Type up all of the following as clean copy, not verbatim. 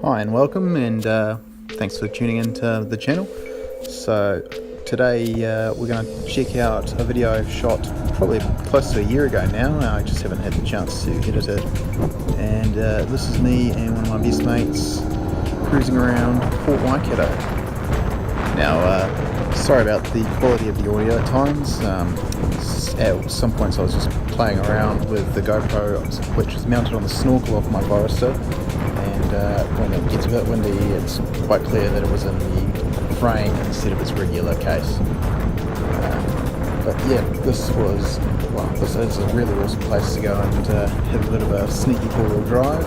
Hi and welcome, and thanks for tuning into the channel. So today we're going to check out a video I've shot probably close to a year ago now. I just haven't had the chance to edit it, and this is me and one of my best mates cruising around Port Waikato. Now sorry about the quality of the audio at times. At some points I was just playing around with the GoPro, which is mounted on the snorkel of my Forester, and when it gets a bit windy it's quite clear that it was in the frame instead of its regular case. But yeah, this is a really awesome place to go and have a bit of a sneaky four-wheel drive.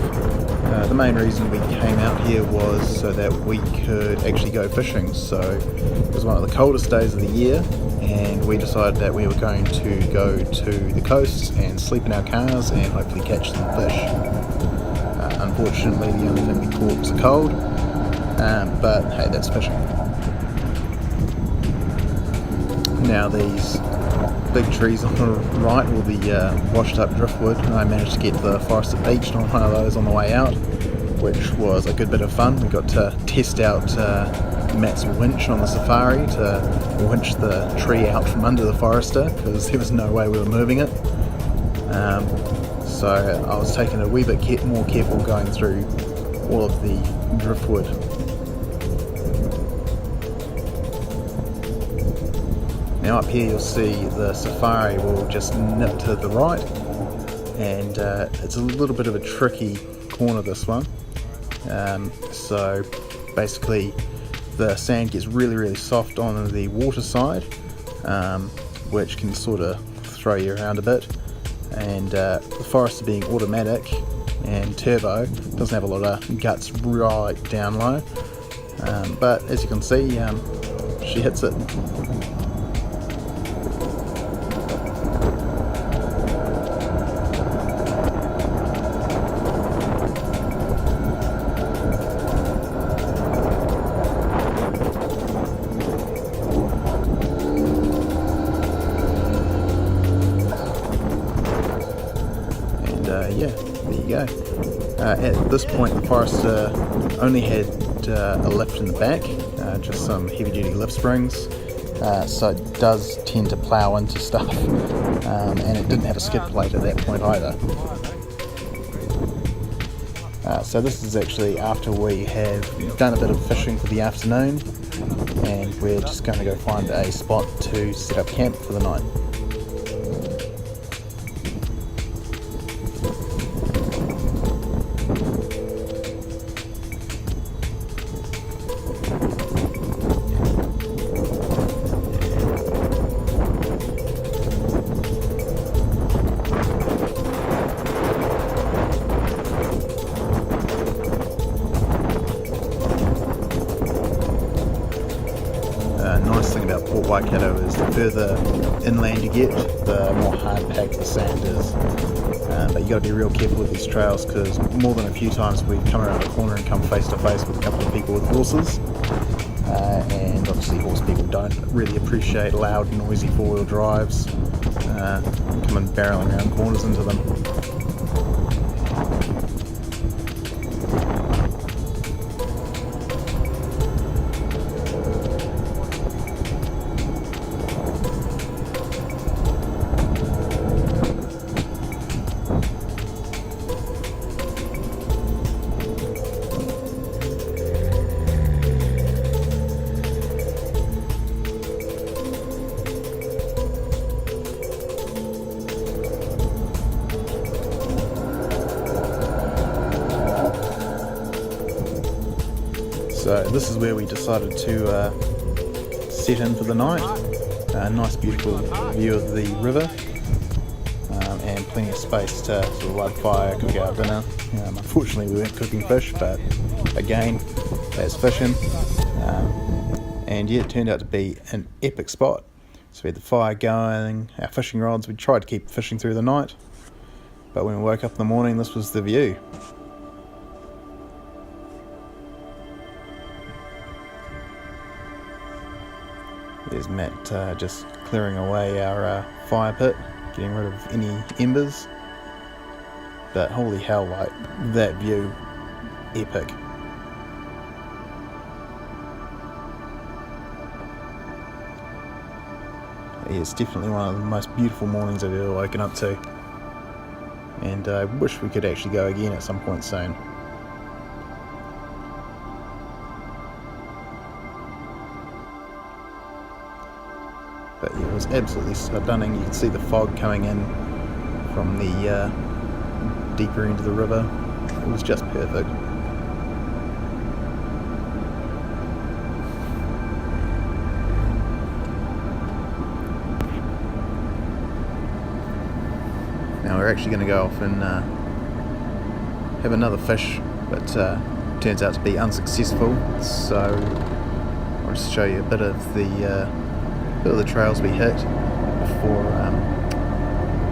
The main reason we came out here was so that we could actually go fishing. So it was one of the coldest days of the year, and we decided that we were going to go to the coast and sleep in our cars and hopefully catch some fish. Unfortunately, the only thing we caught was a cold, but hey, that's fishing. Now these big trees on the right will be washed up driftwood, and I managed to get the Forester beached on one of those on the way out, which was a good bit of fun. We got to test out Matt's winch on the Safari to winch the tree out from under the Forester, because there was no way we were moving it. So I was taking a wee bit more careful going through all of the driftwood. Now up here you'll see the Safari will just nip to the right, and it's a little bit of a tricky corner, this one. So basically the sand gets really soft on the water side, which can sort of throw you around a bit, and the Forester being automatic and turbo doesn't have a lot of guts right down low, but as you can see, she hits it. Yeah, there you go. At this point the Forester only had a lift in the back, just some heavy duty lift springs, so it does tend to plough into stuff, and it didn't have a skid plate at that point either. So this is actually after we have done a bit of fishing for the afternoon, and we're just going to go find a spot to set up camp for the night. Nice thing about Port Waikato is the further inland you get, the more hard packed the sand is. But you got to be real careful with these trails, because more than a few times we've come around a corner and come face to face with a couple of people with horses, and obviously horse people don't really appreciate loud, noisy four-wheel drives, coming barreling around corners into them. So this is where we decided to set in for the night. A nice beautiful view of the river, and plenty of space to sort of light a fire, cook our dinner. Unfortunately we weren't cooking fish, but again, that's fishing. And yeah, it turned out to be an epic spot. So we had the fire going, our fishing rods. We tried to keep fishing through the night, but when we woke up in the morning, this was the view. There's Matt just clearing away our fire pit, getting rid of any embers. But holy hell, like, that view, epic. Yeah, it's definitely one of the most beautiful mornings I've ever woken up to, and I wish we could actually go again at some point soon. But yeah, it was absolutely stunning. You can see the fog coming in from the deeper end of the river. It was just perfect. Now we're actually going to go off and have another fish, but turns out to be unsuccessful. So I'll just show you a bit of the trails we hit before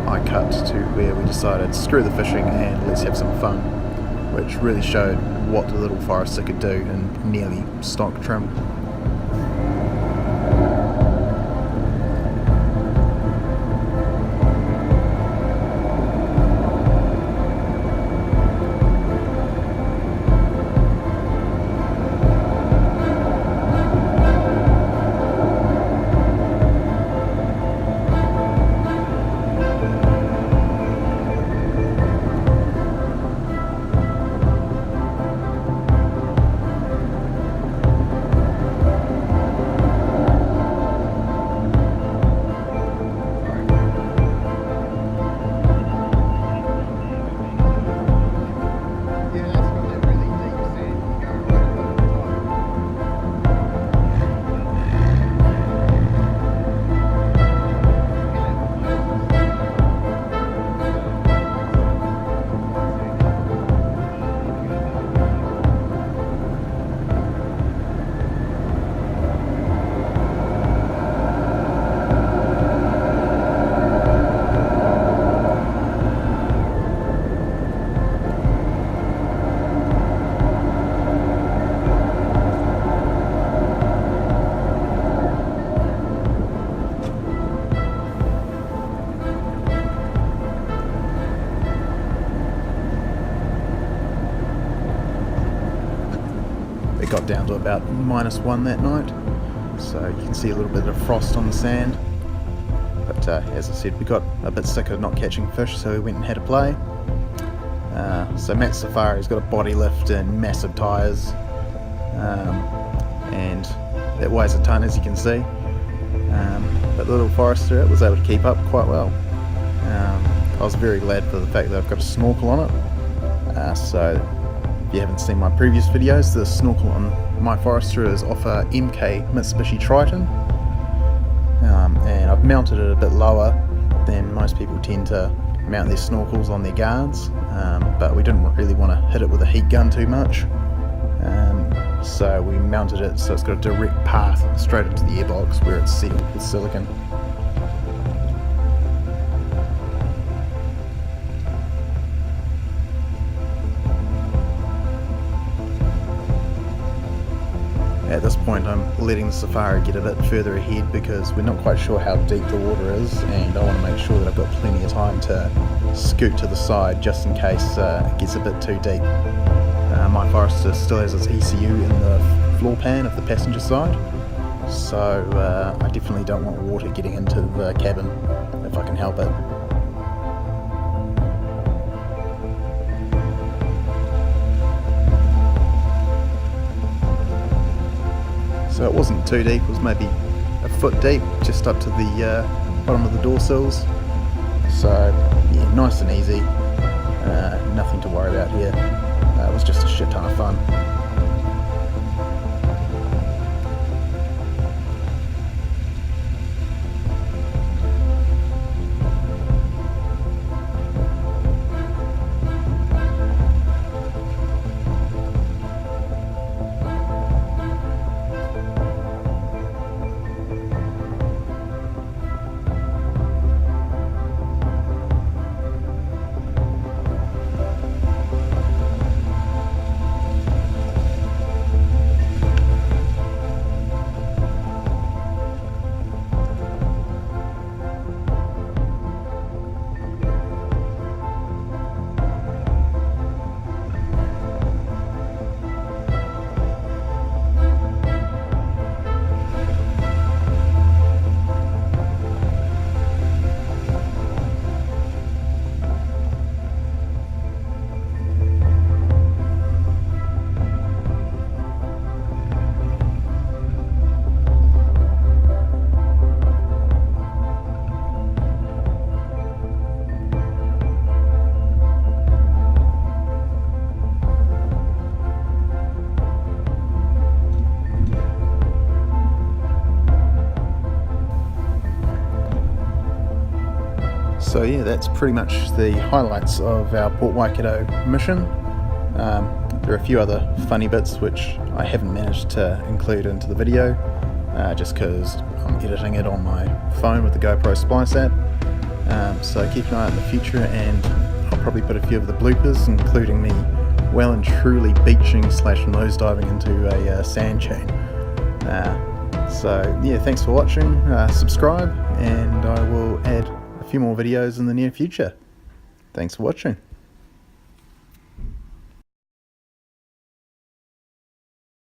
I cut to where we decided screw the fishing and let's have some fun, which really showed what the little Forester could do in nearly stock trim. It got down to about -1 that night, so you can see a little bit of frost on the sand. But as I said, we got a bit sick of not catching fish, so we went and had a play. So Matt's Safari's got a body lift and massive tyres, and it weighs a ton, as you can see. But the little Forester, it was able to keep up quite well. I was very glad for the fact that I've got a snorkel on it. So if you haven't seen my previous videos, the snorkel on my Forester is off a MK Mitsubishi Triton, and I've mounted it a bit lower than most people tend to mount their snorkels on their guards, but we didn't really want to hit it with a heat gun too much, so we mounted it so it's got a direct path straight into the airbox where it's sealed with silicone. At this point I'm letting the Safari get a bit further ahead because we're not quite sure how deep the water is, and I want to make sure that I've got plenty of time to scoot to the side just in case it gets a bit too deep. My Forester still has its ECU in the floor pan of the passenger side, so I definitely don't want water getting into the cabin if I can help it. So it wasn't too deep, it was maybe a foot deep, just up to the bottom of the door sills. So yeah, nice and easy, nothing to worry about here. It was just a shit ton of fun. So yeah, that's pretty much the highlights of our Port Waikato mission. There are a few other funny bits which I haven't managed to include into the video, just because I'm editing it on my phone with the GoPro Splice app. So keep an eye out in the future, and I'll probably put a few of the bloopers, including me well and truly beaching / nosediving into a sand chain. So yeah, thanks for watching, subscribe, and I will add a few more videos in the near future. Thanks for watching.